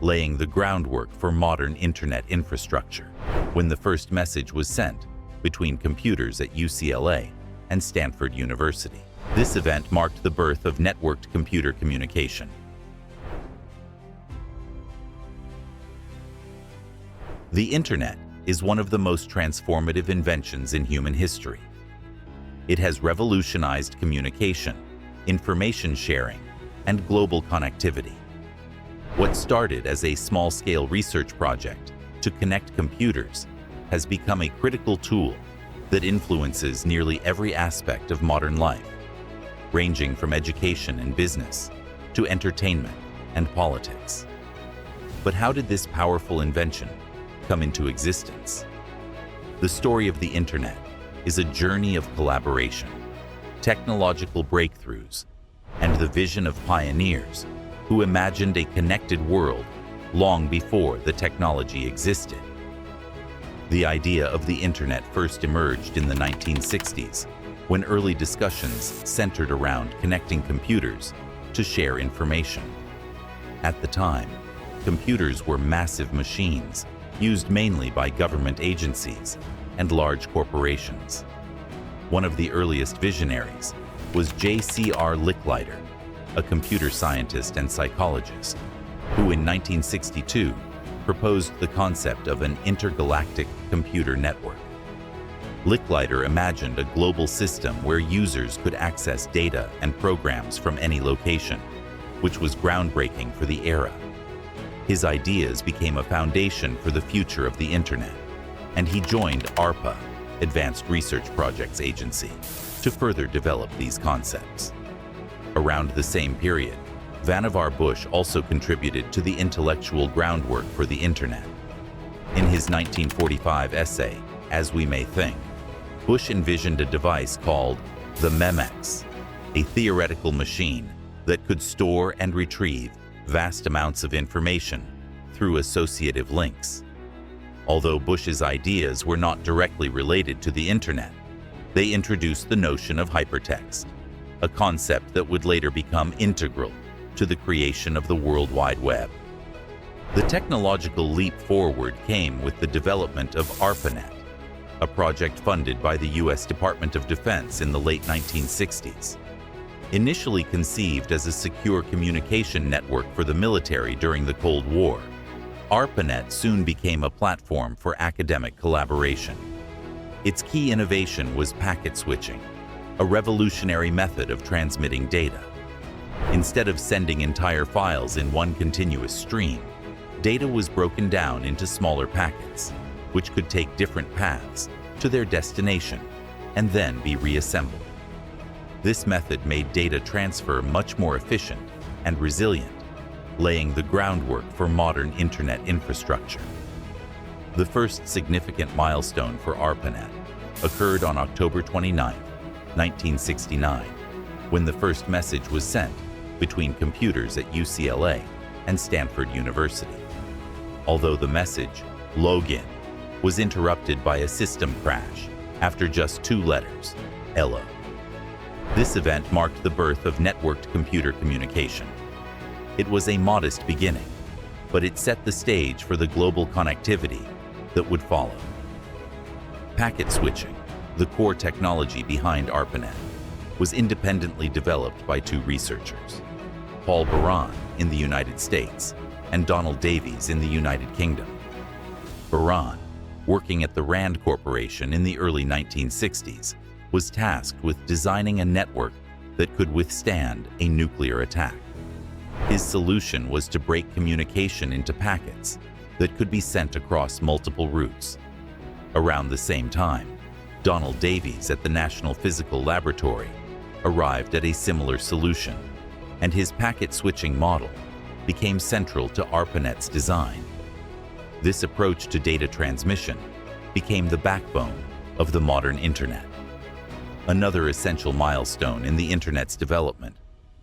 laying the groundwork for modern internet infrastructure. When the first message was sent between computers at UCLA and Stanford University. This event marked the birth of networked computer communication. The internet is one of the most transformative inventions in human history. It has revolutionized communication, information sharing, and global connectivity. What started as a small-scale research project to connect computers has become a critical tool that influences nearly every aspect of modern life, ranging from education and business to entertainment and politics. But how did this powerful invention come into existence? The story of the internet is a journey of collaboration, technological breakthroughs, and the vision of pioneers who imagined a connected world long before the technology existed. The idea of the internet first emerged in the 1960s, when early discussions centered around connecting computers to share information. At the time, computers were massive machines used mainly by government agencies and large corporations. One of the earliest visionaries was J.C.R. Licklider, a computer scientist and psychologist, who in 1962 proposed the concept of an intergalactic computer network. Licklider imagined a global system where users could access data and programs from any location, which was groundbreaking for the era. His ideas became a foundation for the future of the internet, and he joined ARPA, Advanced Research Projects Agency, to further develop these concepts. Around the same period, Vannevar Bush also contributed to the intellectual groundwork for the internet. In his 1945 essay, As We May Think, Bush envisioned a device called the MEMEX, a theoretical machine that could store and retrieve vast amounts of information through associative links. Although Bush's ideas were not directly related to the internet, they introduced the notion of hypertext, a concept that would later become integral to the creation of the World Wide Web. The technological leap forward came with the development of ARPANET, a project funded by the U.S. Department of Defense in the late 1960s. Initially conceived as a secure communication network for the military during the Cold War, ARPANET soon became a platform for academic collaboration. Its key innovation was packet switching, a revolutionary method of transmitting data. Instead of sending entire files in one continuous stream, data was broken down into smaller packets, which could take different paths to their destination and then be reassembled. This method made data transfer much more efficient and resilient, laying the groundwork for modern internet infrastructure. The first significant milestone for ARPANET occurred on October 29, 1969, when the first message was sent between computers at UCLA and Stanford University. Although the message, login, was interrupted by a system crash after just 2 letters, ELO. This event marked the birth of networked computer communication. It was a modest beginning, but it set the stage for the global connectivity that would follow. Packet switching, the core technology behind ARPANET, was independently developed by 2 researchers, Paul Baran in the United States and Donald Davies in the United Kingdom. Baran, working at the RAND Corporation in the early 1960s, was tasked with designing a network that could withstand a nuclear attack. His solution was to break communication into packets that could be sent across multiple routes. Around the same time, Donald Davies at the National Physical Laboratory arrived at a similar solution, and his packet switching model became central to ARPANET's design. This approach to data transmission became the backbone of the modern internet. Another essential milestone in the internet's development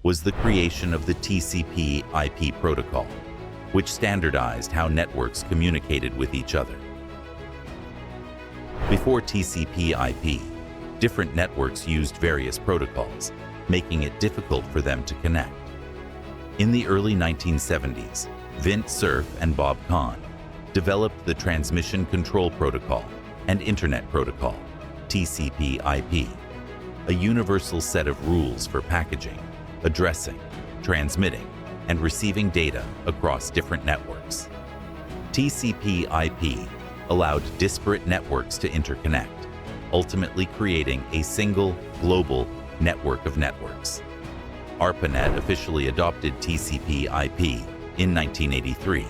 was the creation of the TCP/IP protocol, which standardized how networks communicated with each other. Before TCP/IP, different networks used various protocols, making it difficult for them to connect. In the early 1970s, Vint Cerf and Bob Kahn developed the Transmission Control Protocol and Internet Protocol, TCP/IP, a universal set of rules for packaging, addressing, transmitting, and receiving data across different networks. TCP/IP allowed disparate networks to interconnect, ultimately creating a single, global network of networks. ARPANET officially adopted TCP/IP in 1983,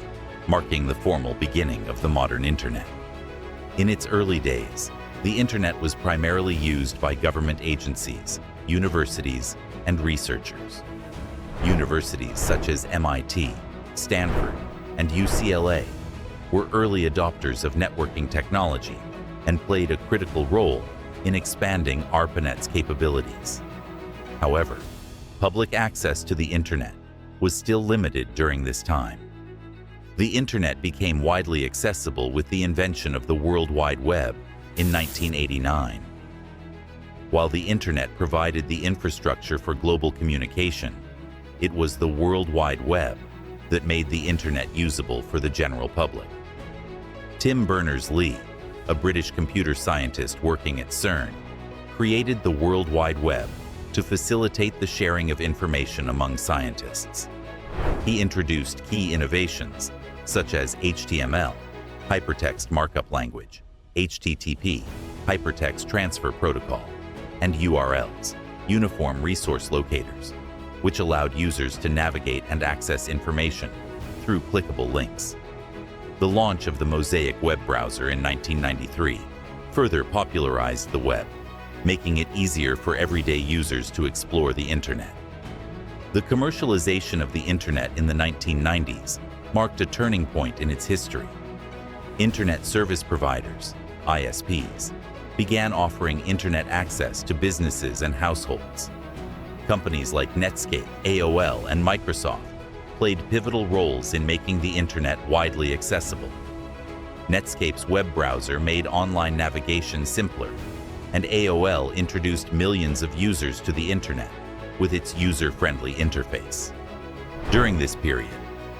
marking the formal beginning of the modern Internet. In its early days, the Internet was primarily used by government agencies, universities, and researchers. Universities such as MIT, Stanford, and UCLA were early adopters of networking technology and played a critical role in expanding ARPANET's capabilities. However, public access to the Internet was still limited during this time. The Internet became widely accessible with the invention of the World Wide Web in 1989. While the Internet provided the infrastructure for global communication, it was the World Wide Web that made the Internet usable for the general public. Tim Berners-Lee, a British computer scientist working at CERN, created the World Wide Web to facilitate the sharing of information among scientists. He introduced key innovations such as HTML, Hypertext Markup Language, HTTP, Hypertext Transfer Protocol, and URLs, Uniform Resource Locators, which allowed users to navigate and access information through clickable links. The launch of the Mosaic web browser in 1993 further popularized the web, making it easier for everyday users to explore the Internet. The commercialization of the Internet in the 1990s marked a turning point in its history. Internet service providers, ISPs, began offering Internet access to businesses and households. Companies like Netscape, AOL, and Microsoft played pivotal roles in making the Internet widely accessible. Netscape's web browser made online navigation simpler, and AOL introduced millions of users to the Internet with its user-friendly interface. During this period,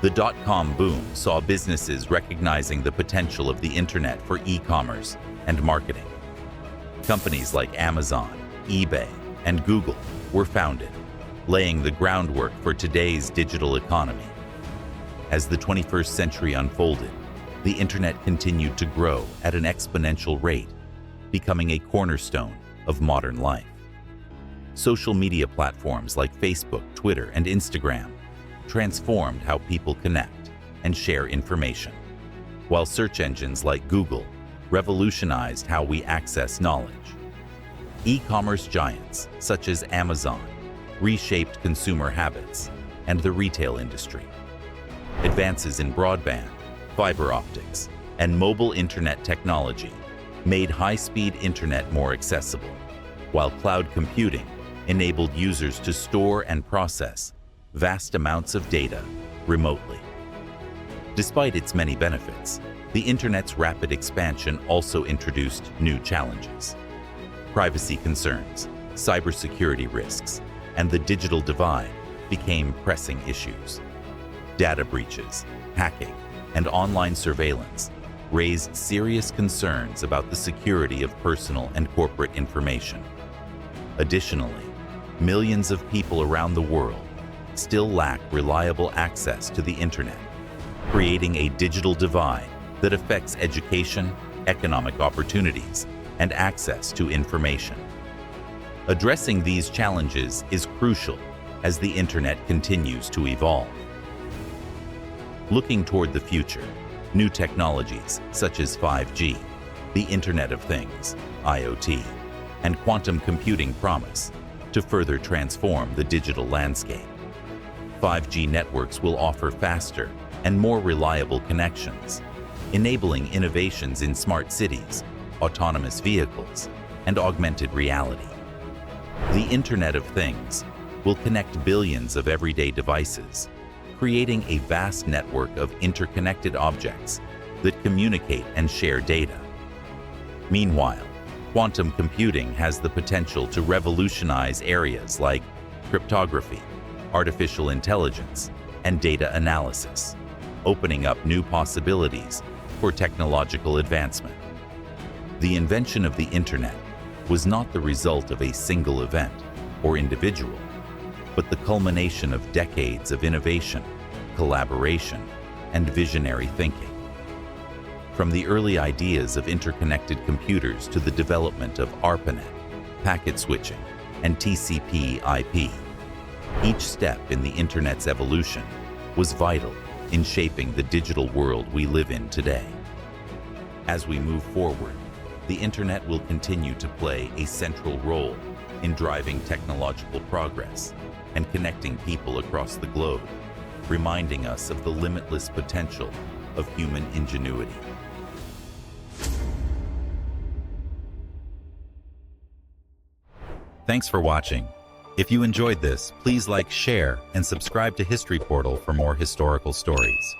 the dot-com boom saw businesses recognizing the potential of the Internet for e-commerce and marketing. Companies like Amazon, eBay, and Google were founded, laying the groundwork for today's digital economy. As the 21st century unfolded, the Internet continued to grow at an exponential rate, becoming a cornerstone of modern life. Social media platforms like Facebook, Twitter, and Instagram transformed how people connect and share information, while search engines like Google revolutionized how we access knowledge. E-commerce giants such as Amazon reshaped consumer habits and the retail industry. Advances in broadband, fiber optics, and mobile internet technology made high-speed internet more accessible, while cloud computing enabled users to store and process vast amounts of data remotely. Despite its many benefits, the Internet's rapid expansion also introduced new challenges. Privacy concerns, cybersecurity risks, and the digital divide became pressing issues. Data breaches, hacking, and online surveillance raised serious concerns about the security of personal and corporate information. Additionally, millions of people around the world still lack reliable access to the Internet, creating a digital divide that affects education, economic opportunities, and access to information. Addressing these challenges is crucial as the Internet continues to evolve. Looking toward the future, new technologies such as 5G, the Internet of Things, IoT, and quantum computing promise to further transform the digital landscape. 5G networks will offer faster and more reliable connections, enabling innovations in smart cities, autonomous vehicles, and augmented reality. The Internet of Things will connect billions of everyday devices, creating a vast network of interconnected objects that communicate and share data. Meanwhile, quantum computing has the potential to revolutionize areas like cryptography, artificial intelligence, and data analysis. opening up new possibilities for technological advancement. The invention of the Internet was not the result of a single event or individual, but the culmination of decades of innovation, collaboration, and visionary thinking. From the early ideas of interconnected computers to the development of ARPANET, packet switching, and TCP/IP, each step in the Internet's evolution was vital in shaping the digital world we live in today. As we move forward, the Internet will continue to play a central role in driving technological progress and connecting people across the globe, reminding us of the limitless potential of human ingenuity. Thanks for watching. If you enjoyed this, please like, share, and subscribe to History Portal for more historical stories.